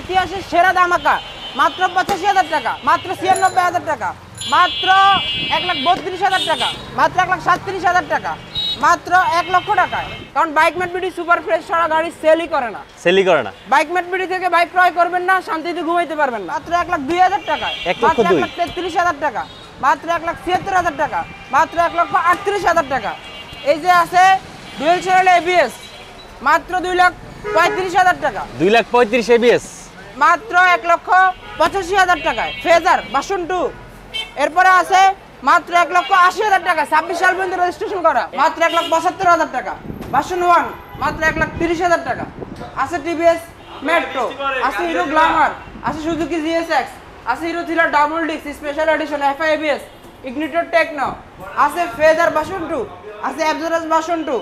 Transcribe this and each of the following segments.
ইতিহাসের সেরা ধামাকা মাত্র 85,000 টাকা, মাত্র 96,000 টাকা, মাত্র 1,32,000 টাকা, মাত্র 1,37,000 টাকা, মাত্র 1 লক্ষ টাকায়। কারণ বাইকমেট বিডি সুপার ফ্রেশ ছাড়া গাড়ি সেলই করে না, বাইকমেট বিডি থেকে বাইক ক্রয় করবেন না, শান্তিতে ঘুমাইতে পারবেন না। মাত্র 1,02,000 টাকায়, মাত্র 1,33,000 টাকা, মাত্র 1,76,000 টাকা, মাত্র 1,38,000 টাকা। এই যে আছে ডুয়েল চ্যানেল এবিএস মাত্র 2,35,000 টাকা, 2,35,000 এবিএস মাত্র 1,85,000 টাকায়। ফেজার ভার্সন 2 এরপরে আছে মাত্র 1,80,000 টাকা, 26 সাল পর্যন্ত রেজিস্ট্রেশন করা, মাত্র 1,75,000 টাকা। ভার্সন 1 মাত্র 1,30,000 টাকা। আছে টিভিএস মেট্রো, আছে হিরো গ্ল্যামার, আছে সুজুকি জিএসএক্স, আছে hero Thriller double disc special edition FI ABS Ignitor Techno, আছে ফেজার ভার্সন 2, আছে অ্যাবজরাস ভার্সন 2,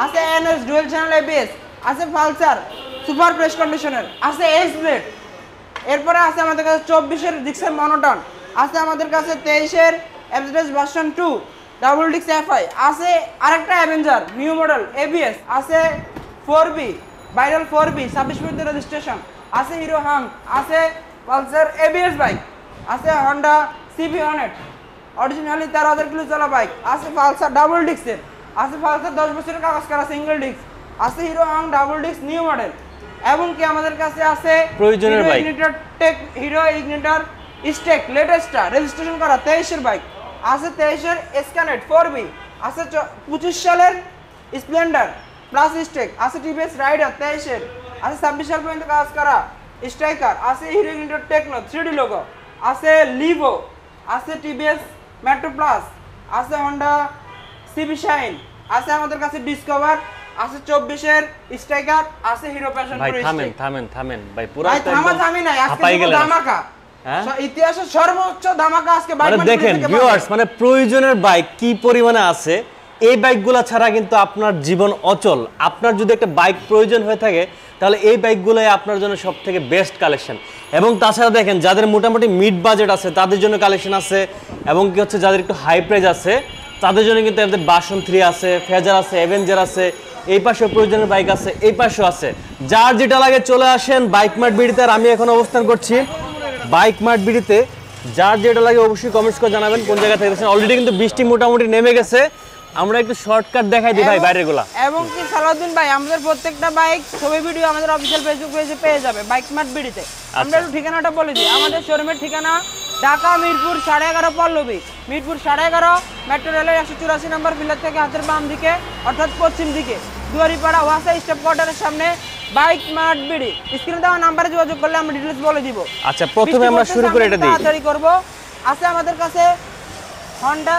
আছে এনএস ডুয়েল চ্যানেল এবিএস, আছে পালসার সুপার ফ্রেশ কন্ডিশনের, আছে এস ব্লেড। এরপরে আছে আমাদের কাছে 24-এর ডিক্সের মনোটন, আছে আমাদের কাছে 23-এর অ্যাবজরাস ভার্সন 2 ডাবল ডিস্ক এফআই, আছে আরেকটা অ্যাভেঞ্জার নিউ মডেল এবিএস, আছে 4B ভাইরাল 4B 26 পর্যন্ত রেজিস্ট্রেশন, আছে হিরো হাং, আছে পালসার এবিএস বাইক, আছে হন্ডা সিবি 100 অরিজিনালি 13,000 কিলো চলা বাইক, আছে পালসার ডাবল ডিস্কের, আছে পালসার 10 বছরের কাগজ করা সিঙ্গেল ডিস্ক, আছে Hero Hunk double disc new model. এবং কি আমাদের কাছে আছে প্রয়োজনের বাইক হিরো ইগনিটর স্টেক লেটেস্টটা রেজিস্ট্রেশন করা 23-এর বাইক, আছে 23-এর স্ক্যানেট 4B, আছে 25 সালের স্প্লেন্ডার প্লাস স্টেক, আছে টিভিএস রাইডার 23-এর, আছে 26 সাল পর্যন্ত কাজ করা স্ট্রাইকার, আছে Hero Ignitor Techno 3D logo, আছে লিভো, আছে টিভিএস মেট্রো প্লাস, আছে হন্ডা সিবি শাইন, আছে আমাদের কাছে ডিসকভার, আছে 24-এর স্ট্রাইকার, আছে হিরো প্যাশন প্রো। ভাই থামেন ভাই, পুরো থামি নাই, আজকে ধামাকা, ইতিহাসের সর্বোচ্চ ধামাকা আজকে বাইক মানে দেখেন ভিউয়ার্স, মানে প্রয়োজনের বাইক কি পরিমাণে আছে। এই বাইকগুলো ছাড়া কিন্তু আপনার জীবন অচল। আপনার যদি একটা বাইক প্রয়োজন হয়ে থাকে তাহলে এই বাইকগুলোই আপনার জন্য সবথেকে বেস্ট কালেকশন। এবং তাছাড়া দেখেন যাদের মোটামুটি মিড বাজেট আছে তাদের জন্য কালেকশন আছে, এবং কি হচ্ছে যাদের একটু হাই প্রাইস আছে তাদের জন্য কিন্তু আমাদের ভার্সন 3 আছে, ফেজার আছে, অ্যাভেঞ্জার আছে, এই পাশেও প্রয়োজনের বাইক আছে, এই পাশেও আছে। যার যেটা লাগে চলে আসেন বাইক মার্ট বিডিতে। আর আমি এখন অবস্থান করছি বাইক মার্ট বিডিতে। যার যেটা লাগে অবশ্যই কমেন্টস করে জানাবেন কোন জায়গা থেকে দেখছেন। অলরেডি কিন্তু বৃষ্টি মোটামুটি নেমে গেছে, আমরা একটু শর্টকাট দেখাই দিই ভাই বাইরেগুলা। এবং কি সালাউদ্দিন ভাই আমাদের প্রত্যেকটা বাইক ছবি ভিডিও আমাদের অফিশিয়াল ফেসবুক পেজে পেয়ে যাবে বাইক স্মার্ট বিডিতে। আমরা একটু ঠিকানাটা বলে দিই। আমাদের শোরুমের ঠিকানা ঢাকা মিরপুর 11.5 পল্লবী, মিরপুর 11.5 মেট্রো রেলের 184 নম্বর পিলার থেকে হাতের বাম দিকে অর্থাৎ পশ্চিম দিকে দুয়ারিপাড়া ওয়াসা স্টেপ কোয়ার্টারের সামনে বাইক স্মার্ট বিডি। স্ক্রিনে দেওয়া নাম্বারে যোগাযোগ করলে আমরা ডিটেইলস বলে দিব। আচ্ছা প্রথমে আমরা শুরু করে এটা দিই। তাড়াতাড়ি করব। আছে আমাদের কাছে হন্ডা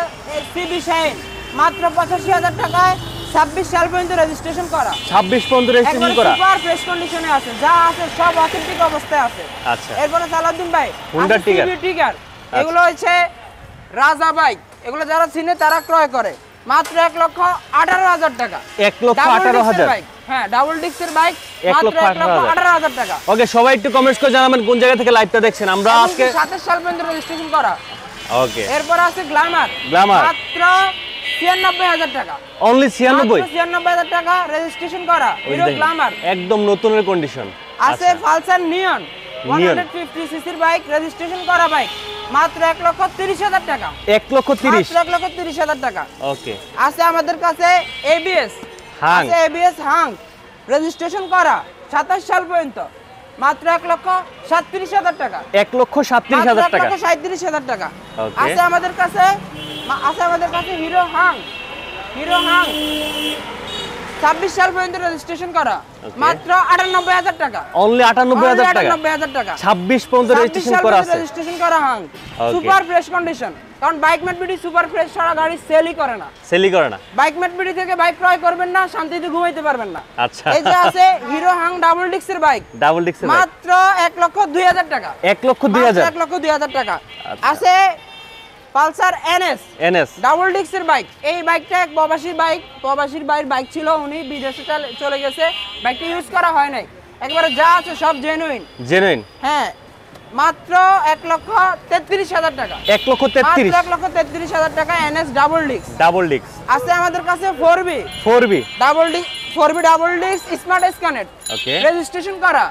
সিবি শাইন মাত্র 85,000 টাকায় 26 সাল পর্যন্ত রেজিস্ট্রেশন করা, 26 পর্যন্ত রেজিস্ট্রেশন করা, সুপার ফ্রেশ কন্ডিশনে আছে, যা আছে সব অথেন্টিক অবস্থায় আছে। আচ্ছা এরপর সালাউদ্দিন ভাই হুন্ডা টিগার, এগুলো হচ্ছে রাজা বাইক, এগুলো যারা চিনে তারা ক্রয় করে মাত্র 1,18,000 টাকা। 1,18,000 বাইক, হ্যাঁ ডাবল ডিস্কের বাইক মাত্র 1,18,000 টাকা। ওকে সবাই একটু কমেন্টস করে জানাবেন কোন জায়গা থেকে লাইভটা দেখছেন। আমরা আজকে 27 সাল পর্যন্ত রেজিস্ট্রেশন করা। ওকে এরপর আছে গ্ল্যামার মাত্র 96,000 টাকা, অনলি 96,000 টাকা রেজিস্ট্রেশন করা হিরো গ্ল্যামার, একদম নতুনের কন্ডিশন। আছে পালসার নিয়ন 150 সিসির বাইক রেজিস্ট্রেশন করা বাইক মাত্র 1,30,000 টাকা, 1,30,000 টাকা। ওকে আছে আমাদের কাছে এবিএস, আছে এবিএস হাং রেজিস্ট্রেশন করা 27 সাল পর্যন্ত মাত্র 1,37,000 টাকা, 1,37,000 টাকা, 1,37,000 টাকা। আছে আমাদের কাছে হিরো হাং 26 সাল পর্যন্ত রেজিস্ট্রেশন করা মাত্র 98,000 টাকা, অনলি 98,000 টাকা। 26 পর্যন্ত রেজিস্ট্রেশন করা আছে, রেজিস্ট্রেশন করা হাং সুপার ফ্রেশ কন্ডিশন। কারণ bike mart BD super fresh ছাড়া গাড়ি সেলই করে না, বাইক ম্যাট বিডি থেকে বাইক ক্রয় করবেন না, শান্তিতে ঘুমাইতে পারবেন না। আচ্ছা এই যে আছে হিরো হাং ডাবল ডিস্কের বাইক, মাত্র 1,02,000 টাকা, 1,02,000 টাকা। আছে পালসার এনএস ডাবল ডিস্কের বাইক। এই বাইকটা এক প্রবাসীর বাইক ছিল, উনি বিদেশে চলে গেছে, বাইকটা ইউজ করা হয় নাই, একবারে যা আছে সব জেনুইন। হ্যাঁ মাত্র 1,33,000 টাকা, 1,33,000 টাকা এনএস ডাবল ডিস্ক। আছে আমাদের কাছে 4B ডাবল ডিস্ক স্মার্ট স্ক্যানেট রেজিস্ট্রেশন করা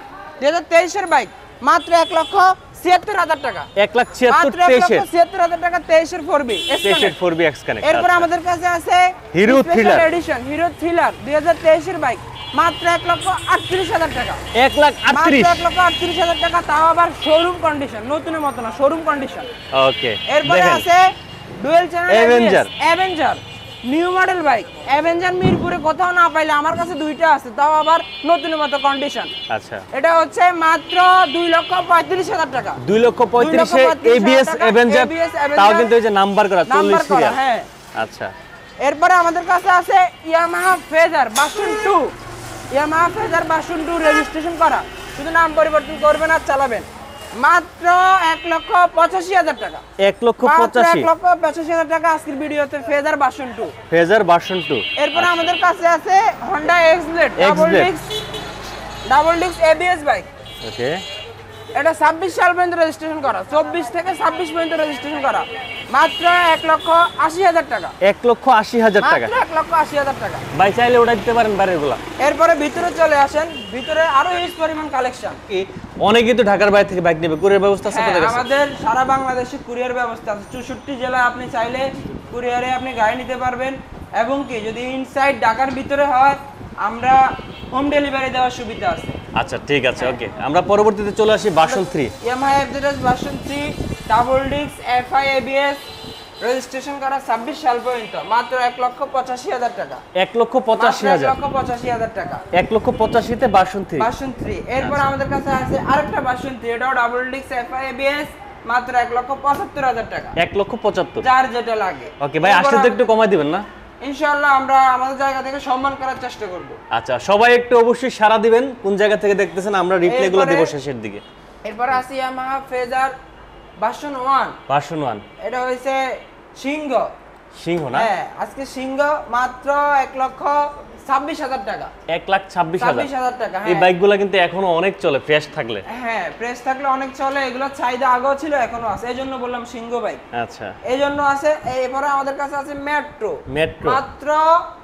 2023 এর বাইক মাত্র 1,76,000 টাকা। 1,76,000 মাত্র 1,76,000 টাকা 23-এর 4B 23 4B X Connect। এরপর আমাদের কাছে আছে hero Thriller edition, Hero Thriller 2023-এর বাইক, মাত্র 1,38,000 টাকা। 1,38,000 1,38,000 টাকা, তাও আবার শোরুম কন্ডিশন, নতুনের মতো না, শোরুম কন্ডিশন। ওকে এরপরে আছে dual channel Avenger new model bike. Avenger মিরপুরে কোথাও না পাইলে আমার কাছে দুইটা আছে, তাও আবার নতুনের মতো কন্ডিশন। আচ্ছা, এটা হচ্ছে মাত্র 2,35,000 টাকা। 2,35,000 ABS অ্যাভেঞ্জার, তাও কিন্তু এই যে নাম্বার করা 40 সিরিয়াল। হ্যাঁ আচ্ছা, এরপরে আমাদের কাছে আছে Yamaha phasor version 2। Yamaha phasor version 2 registration করা, শুধু নাম পরিবর্তন করবেন আর চালাবেন, মাত্র 1,85,000 টাকা। 1,85,000 টাকা আজকের ভিডিওতে ফেজার ভার্সন 2। Phasor version 2। এরপর আমাদের কাছে আছে Honda XBlade double disc ABS bike. Okay, এটা 26 সাল পর্যন্ত রেজিস্ট্রেশন করা, 24 থেকে 26 পর্যন্ত রেজিস্ট্রেশন করা, মাত্র 1,80,000 টাকা। 1,80,000 টাকা, মাত্র 1,80,000 টাকা। ভাই চাইলে ওটা দিতে পারেন বাইরেরগুলা। এরপরে ভিতরে চলে আসেন, ভিতরে আরো হিউজ পরিমাণ কালেকশন। অনেকে কিন্তু ঢাকার বাইরে থেকে বাইক নেবে, কুরিয়ার ব্যবস্থা আছে আপনাদের কাছে? আমাদের সারা বাংলাদেশে কুরিয়ার ব্যবস্থা আছে, 64 জেলায় আপনি চাইলে কুরিয়ারে আপনি গাড়ি নিতে পারবেন। এবং কি যদি ইনসাইড ঢাকার ভিতরে হয়, আমরা হোম ডেলিভারি দেওয়ার সুবিধা আছে। আচ্ছা ঠিক আছে, ওকে। আমরা পরবর্তীতে চলে আসি version 3। Yamaha FZS version 3 double disc FI ABS registration করা 26 সাল পর্যন্ত, মাত্র 1,85,000 টাকা। 1,85,000 1,85,000 টাকা। 1,85,000 তে ভার্সন 3। ভার্সন 3। এরপর আমাদের কাছে আছে আরেকটা ভার্সন 3, এটাও ডাবল ডিস্ক FI ABS, মাত্র 1,75,000 টাকা। 1,75,000। যার যেটা লাগে। ওকে ভাই, আসলে তো একটু কমাই দিবেন না? ইনশাআল্লাহ আমরা আমাদের জায়গা থেকে সম্মান করার চেষ্টা করব। আচ্ছা, সবাই একটু অবশ্যই সাড়া দিবেন, কোন জায়গা থেকে দেখতেছেন, আমরা রিপ্লাইগুলো দেব শেষের দিকে। এরপর আছে ইয়ামাহা ফেজার ভার্সন 1। ভার্সন 1, এটা হইছে সিংহ না? হ্যাঁ, আজকে সিংহ, মাত্র 1,26,000 টাকা। 1,26,000 টাকা। এই বাইকগুলো কিন্তু এখনো অনেক চলে, ফ্রেশ থাকলে। হ্যাঁ, প্রেস থাকলে অনেক চলে, এগুলো চাহিদা আগেও ছিল, এখনো আছে, এইজন্য বললাম সিংহ বাইক। আচ্ছা, এইজন্য আছে। এরপরে আমাদের কাছে আছে মেট্রো, মাত্র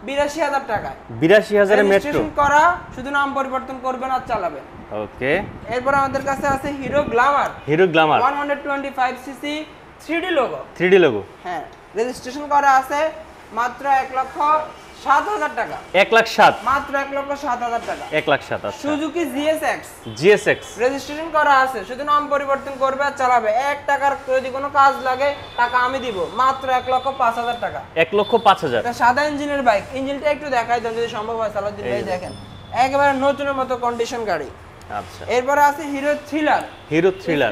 82,000 টাকা। 82,000 এর মেট্রো রেজিস্ট্রেশন করা, শুধু নাম পরিবর্তন করবেন আর চালাবেন। ওকে। এরপর আমাদের কাছে আছে Hero Glamour 125 CC 3D logo. হ্যাঁ, রেজিস্ট্রেশন করা আছে, মাত্র 1,07,000 টাকা। 1,07,000, মাত্র 1,07,000 টাকা। 1,07,000। আচ্ছা, সুজুকি GSX রেজিস্ট্রেশন করা আছে, শুধু নাম পরিবর্তন করবে আর চালাবে। 1 টাকার যদি কোনো কাজ লাগে টাকা আমি দিব, মাত্র 1,05,000 টাকা। 1,05,000। এটা সাদা ইঞ্জিনের বাইক, ইঞ্জিনটা একটু দেখাই দেন যদি সম্ভব হয়। সালাউদ্দিন ভাই দেখেন, একেবারে নতুনের মতো কন্ডিশন গাড়ি। আচ্ছা, এরপর আছে hero thriller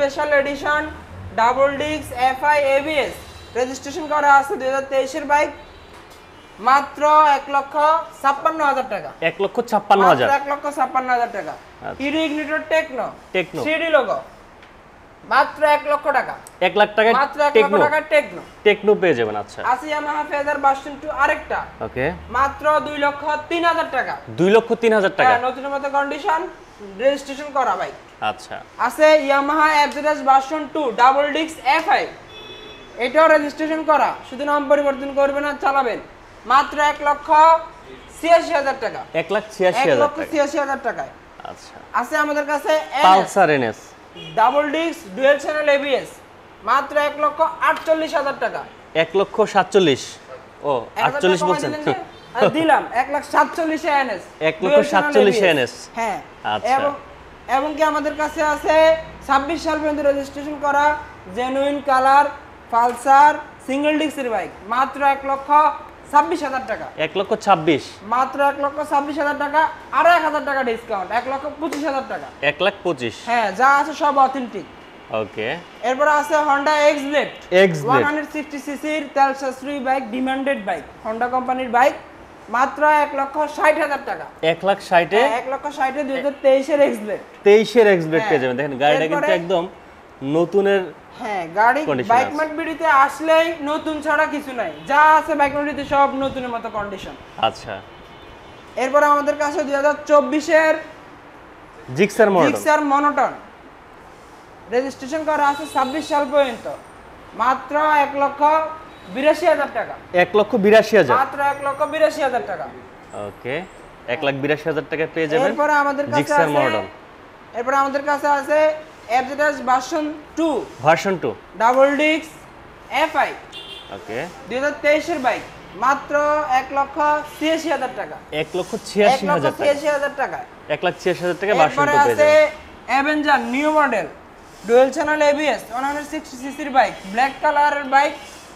special edition double disc FI ABS, registration করা আছে 2023 এর বাইক, মাত্র 1,56,000 টাকা। 1,56,000। 1,56,000 টাকা। Hero Ignitor Techno 3D logo, মাত্র 1 লক্ষ টাকা। 1 লাখ টাকা, মাত্র 1 লক্ষ টাকা টেকনো পেয়ে যাবেন। আচ্ছা, আছে ইয়ামাহা ফেজার ভার্সন 2 আরেকটা, ওকে, মাত্র 2,03,000 টাকা। 2,03,000 টাকা, নতুনের মতো কন্ডিশন, রেজিস্ট্রেশন করা বাইক। আচ্ছা, আছে Yamaha FZS version 2 double disk FI, এটাও রেজিস্ট্রেশন করা, শুধু নাম পরিবর্তন করবেন আর চালাবেন, মাত্র 1,86,000 টাকা। 1,86,000 টাকায়। আচ্ছা, আছে আমাদের কাছে Pulsar NS double disc dual channel ABS, মাত্র 1,48,000 টাকা। 1,47,000। ও 48 বলছেন, দিলাম 1,47,000 NS। 1,47,000 NS। হ্যাঁ, আচ্ছা, এবং কি আমাদের কাছে আছে 26 সাল পর্যন্ত রেজিস্ট্রেশন করা জেনুইন কালার পালসার সিঙ্গেল ডিস্কের বাইক, মাত্র 1,26,000 টাকা। 1,26,000, মাত্র 1,26,000 টাকা, আরো 1,000 টাকা ডিসকাউন্ট, 1,25,000 টাকা। 1,25,000। হ্যাঁ, যা আছে সব অথেন্টিক। ওকে। এরপর আছে Honda XBlade 160 সিসির তেল সাশ্রয়ী বাইক, ডিমান্ডেড বাইক, Honda কোম্পানির বাইক, মাত্র 1,60,000 টাকা। 1,60,000 এ 1,60,000 2023 এর XBlade। 23 এর XBlade পেয়ে যাবেন। দেখেন গাড়িটা কিন্তু একদম নতুনের। হ্যাঁ, গাড়ি বাইক মার্ট বিডিতে আসলেই নতুন ছাড়া কিছু নাই, যা আছে বাইক মার্ট বিডিতে সব নতুনের মতো কন্ডিশন। আচ্ছা, এরপর আমাদের কাছে 2024 এর জিক্সার মনোটন রেজিস্ট্রেশন করা আছে 26 সাল পর্যন্ত, মাত্র 1,82,000 টাকা। 1,82,000, মাত্র 1,82,000 টাকা। ওকে, 1,82,000 টাকা পেয়ে যাবেন। এরপর আমাদের কাছে আছে FZS version 2 version 2 double disc FI okay 2023 এর বাইক মাত্র 1,86,000 টাকা। 1,86,000 টাকা 1,86,000 টাকা। 1,86,000 টাকা ভার্সন এরপরে 2 পেয়ে আছে যাবেন। Avenger new model dual channel ABS 160 সিসির বাইক, ব্ল্যাক কালারের বাইক,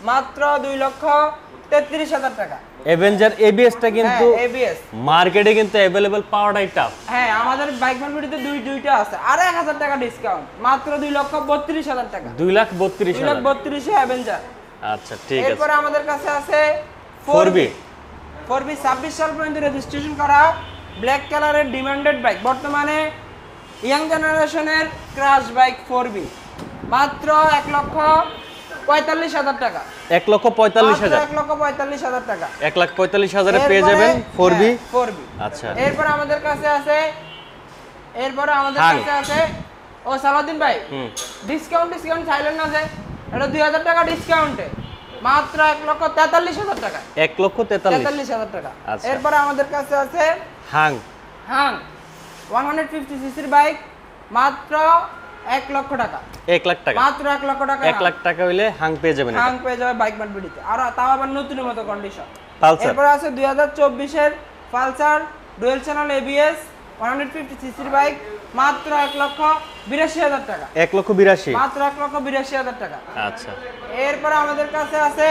মাত্র 2,33,000 টাকা। অ্যাভেঞ্জার এবিএসটা কিন্তু এবিএস মার্কেটে কিন্তু अवेलेबल পাওয়াটাই টাফ। হ্যাঁ, আমাদের বাইক মার্কেটে দুইটা আছে, আর 1,000 টাকা ডিসকাউন্ট, মাত্র 2,32,000 টাকা। 2,32,000 2,32,000 অ্যাভেঞ্জার। আচ্ছা ঠিক আছে। এরপরে আমাদের কাছে আছে 4B 26 সাল পর্যন্ত রেজিস্ট্রেশন করা ব্ল্যাক কালারের ডিমান্ডেড বাইক, বর্তমানে ইয়াং জেনারেশনের ক্রাশ বাইক 4B, মাত্র 1,45,000 টাকা। 1,45,000 1,45,000 টাকা। 1,45,000 এ পেয়ে যাবেন 4B। 4B আচ্ছা এরপর আমাদের কাছে আছে ও সালাউদ্দিন ভাই, ডিসকাউন্ট চাইলেন না যে, এটা 2,000 টাকা ডিসকাউন্টে, মাত্র 1,43,000 টাকা। 1,43,000 টাকা। আচ্ছা। এরপরে আমাদের কাছে আছে হাং 150 সিসির বাইক, মাত্র 1 লক্ষ টাকা। 1 লাখ টাকা মাত্র 1 লক্ষ টাকা। 1 লাখ টাকা হইলে হাং পেয়ে যাবেন। হাং পেয়ে যাবে বাইক মার্কেটে, আর তাও আবার নতুনের মতো কন্ডিশন। পালসার এরপর আছে 2024 এর পালসার ডুয়াল চ্যানেল এবিএস 150 সিসির বাইক, মাত্র 1,82,000 টাকা। 1,82,000 মাত্র 1,82,000 টাকা। আচ্ছা। এরপর আমাদের কাছে আছে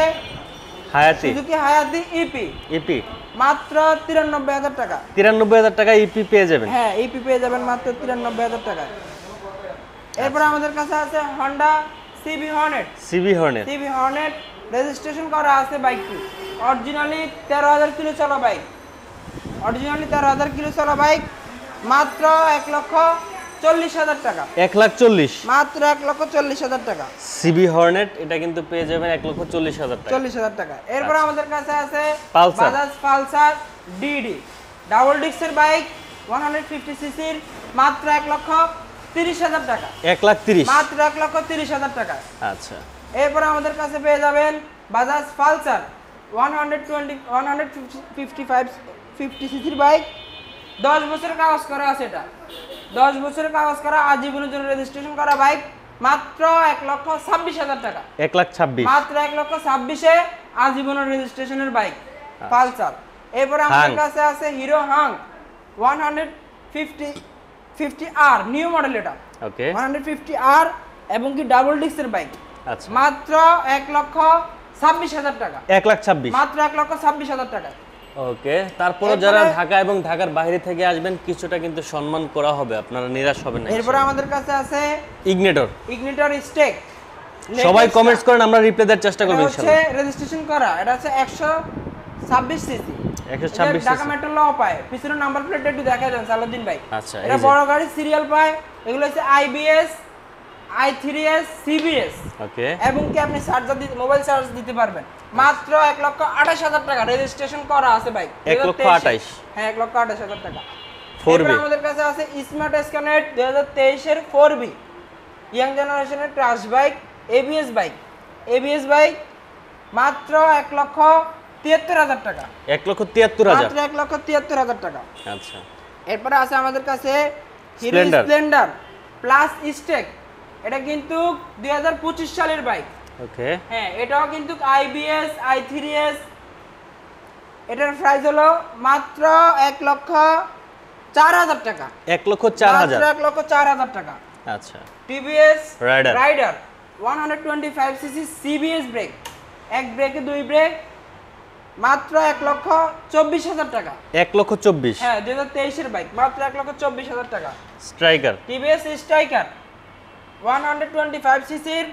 হায়াতি সুজুকি হায়াতি ইপি, ইপি মাত্র 93,000 টাকা। 93,000 টাকা ইপি পেয়ে যাবেন। হ্যাঁ, ইপি পেয়ে যাবেন মাত্র 93,000 টাকা। এরপর আমাদের কাছে আছে হন্ডা সিবি হর্নেট রেজিস্ট্রেশন করা আছে বাইকটি, অরিজিনালি 13,000 কিলো চলা বাইক, মাত্র 1,40,000 টাকা। 1,40,000 মাত্র 1,40,000 টাকা। সিবি হর্নেট এটা কিন্তু পেয়ে যাবেন 1,40,000 টাকা। 40,000 টাকা। এরপর আমাদের কাছে আছে Pulsar. Bajaj Pulsar DD double ডিস্কের বাইক 150 সিসির, মাত্র 1,30,000 টাকা। 1,30,000 মাত্র 1,30,000 টাকা। আচ্ছা। এরপর আমাদের কাছে পেয়ে যাবেন বাজাজ পালসার 150 সিসির বাইক, 10 বছরের কাগজ করা আছে, এটা 10 বছরের কাগজ করা, আজীবনের জন্য রেজিস্ট্রেশন করা বাইক, মাত্র 1,26,000 টাকা। 1,26,000 মাত্র 1,26,000-এ আজীবনের রেজিস্ট্রেশনের বাইক পালসার। এরপর আমাদের কাছে আছে Hero Hang 150R new model, এটা ওকে 150R এবং কি ডাবল ডিস্কের বাইক, আচ্ছা। মাত্র 1,26,000 টাকা। 1,26,000 মাত্র 1,26,000 টাকা। ওকে। তারপরে যারা ঢাকা এবং ঢাকার বাইরে থেকে আসবেন কিছুটা কিন্তু সম্মান করা হবে, আপনারা নিরাশ হবেন না। এরপর আমাদের কাছে আছে ইগনিটর স্টেক, সবাই কমেন্টস করেন, আমরা রিপ্লাই দেওয়ার চেষ্টা করব হচ্ছে ইনশাআল্লাহ। রেজিস্ট্রেশন করা, এটা হচ্ছে 126 সিসি, 126 ঢাকা মেট্রো ল পায়, পিছনে নাম্বার প্লেট একটু দেখা দেন সালাউদ্দিন ভাই। আচ্ছা, এটা এই যে। বড় গাড়ি সিরিয়াল পায়, এগুলো হচ্ছে আইবিএস, i3s, CBS, ওকে এবং কি আপনি মোবাইল চার্জ দিতে পারবেন, মাত্র 1,28,000 টাকা রেজিস্ট্রেশন করা আছে বাইক। 1,28,000 হ্যাঁ, 1,28,000 টাকা। 4B এরপর আমাদের কাছে আছে স্মার্ট স্ক্যানেট 2023 এর 4B ইয়াং জেনারেশনের ক্রাশ বাইক, এবিএস বাইক, মাত্র 1,73,000 টাকা। 1,73,000 মাত্র 1,73,000 টাকা। আচ্ছা। এরপরে আছে আমাদের কাছে Hero Splendor। Splendor plus Xtec, এটা কিন্তু 2025 সালের বাইক। ওকে হ্যাঁ, এটাও কিন্তু আইবিএস, i3s, এটার প্রাইস হলো মাত্র 1,04,000 টাকা। 1,04,000 মাত্র 1,04,000 টাকা। আচ্ছা। TVS Raider Raider 125 CC CBS brake, এক ব্রেকে দুই ব্রেক, মাত্র 1,24,000 টাকা। 1,24,000 হ্যাঁ, 2023 এর বাইক, মাত্র 1,24,000 টাকা। স্ট্রাইকার টিভিএস স্ট্রাইকার 125 সিসির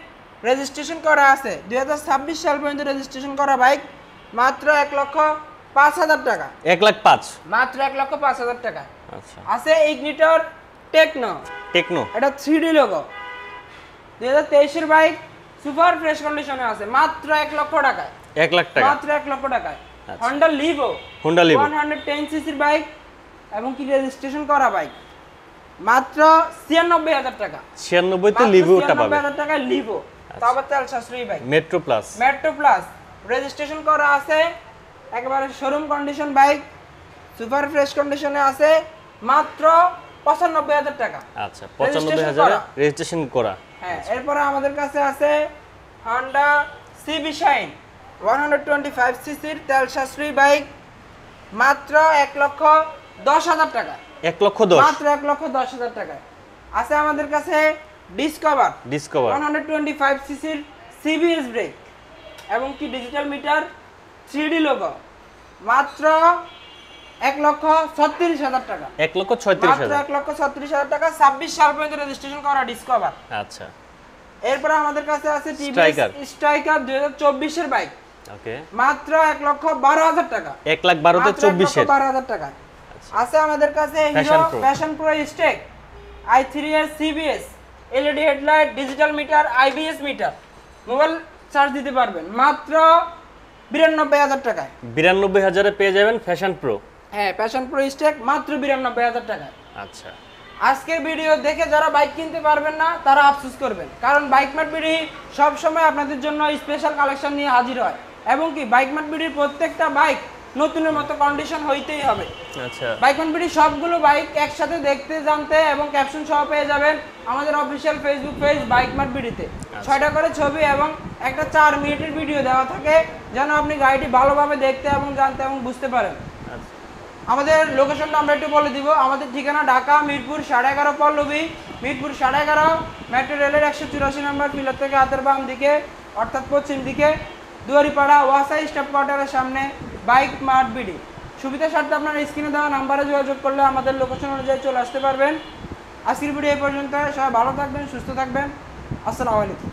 রেজিস্ট্রেশন করা আছে, 2026 সাল পর্যন্ত রেজিস্ট্রেশন করা বাইক, মাত্র 1,05,000 টাকা। 1,05,000 মাত্র 1,05,000 টাকা। আচ্ছা। আছে ইগনিটর টেকনো, এটা 3D লোগো, 2023 এর বাইক, সুপার ফ্রেশ কন্ডিশনে আছে, মাত্র 1 লক্ষ টাকায়। 1 লাখ টাকা মাত্র 1 লক্ষ টাকায়। আচ্ছা। হন্ডা লিভো 110 সিসির বাইক এবং কি রেজিস্ট্রেশন করা বাইক, মাত্র 96,000 টাকা। 96 তে লিভোটা পাবে। 96,000 টাকায় লিভো, তাও আবার তেল সাশ্রয়ী বাইক। মেট্রো প্লাস রেজিস্ট্রেশন করা আছে, একেবারে showroom condition bike, super fresh কন্ডিশনে আছে, মাত্র 95,000 টাকা। আচ্ছা 95,000 রেজিস্ট্রেশন করা। হ্যাঁ, এরপরে আমাদের কাছে আছে Honda CB Shine 125 সিসির তেল সাশ্রয়ী বাইক, মাত্র 1,10,000 টাকা। 1,10,000 মাত্র 1,10,000 টাকা। আছে আমাদের কাছে ডিসকভার 125 সিসির সিবিএস ব্রেক এবং কি ডিজিটাল মিটার 3D লোগো, মাত্র 1,36,000 টাকা। 1,36,000 মাত্র 1,36,000 টাকা। 26 সাল পর্যন্ত রেজিস্ট্রেশন করা ডিসকভার। আচ্ছা। এরপর আমাদের কাছে আছে টিভিএস স্ট্রাইকার 2024 এর বাইক, ওকে, মাত্র 1,12,000 টাকা। 1,12,000 তে 24 এর 12,000 টাকা। আছে আমাদের কাছে hero Passion Pro Xtec i3 এর CBS, LED headlight, digital meter, IBS meter, mobile charge দিতে পারবেন, মাত্র 92,000 টাকায়। 92,000 এ পেয়ে যাবেন ফ্যাশন প্রো। হ্যাঁ, প্যাশন প্রো স্টেক মাত্র 92,000 টাকায়। আচ্ছা। আজকের ভিডিও দেখে যারা বাইক কিনতে পারবেন না তারা আফসোস করবেন, কারণ বাইক মার্ট বিডি সব সময় আপনাদের জন্য স্পেশাল কালেকশন নিয়ে হাজির হয় এবং কি বাইক মার্ট বিডির প্রত্যেকটা বাইক নতুনের মতো কন্ডিশন হইতেই হবে। আচ্ছা। বাইক মার্ট বিডি সবগুলো বাইক একসাথে দেখতে জানতে এবং ক্যাপশন সহ পেয়ে যাবেন আমাদের official Facebook page Bike Mart বিডিতে। 6টা করে ছবি এবং একটা 4 মিনিটের ভিডিও দেওয়া থাকে যেন আপনি গাড়িটি ভালোভাবে দেখতে এবং জানতে এবং বুঝতে পারেন। আমাদের লোকেশনটা আমরা একটু বলে দিব। আমাদের ঠিকানা ঢাকা মিরপুর 11.5 পল্লবী, মিরপুর 11.5 মেট্রো রেলের 184 নম্বর পিলার থেকে হাতের বাম দিকে অর্থাৎ পশ্চিম দিকে দুয়ারিপাড়া ওয়াসাই স্টাফ কোয়ার্টারের সামনে বাইক মার্ট বিডি। সুবিধা স্বার্থে আপনার স্ক্রিনে দেওয়া নাম্বারে যোগাযোগ করলে আমাদের লোকেশন অনুযায়ী চলে আসতে পারবেন। আজকের ভিডিও এই পর্যন্ত। সবাই ভালো থাকবেন, সুস্থ থাকবেন। আসসালামু আলাইকুম।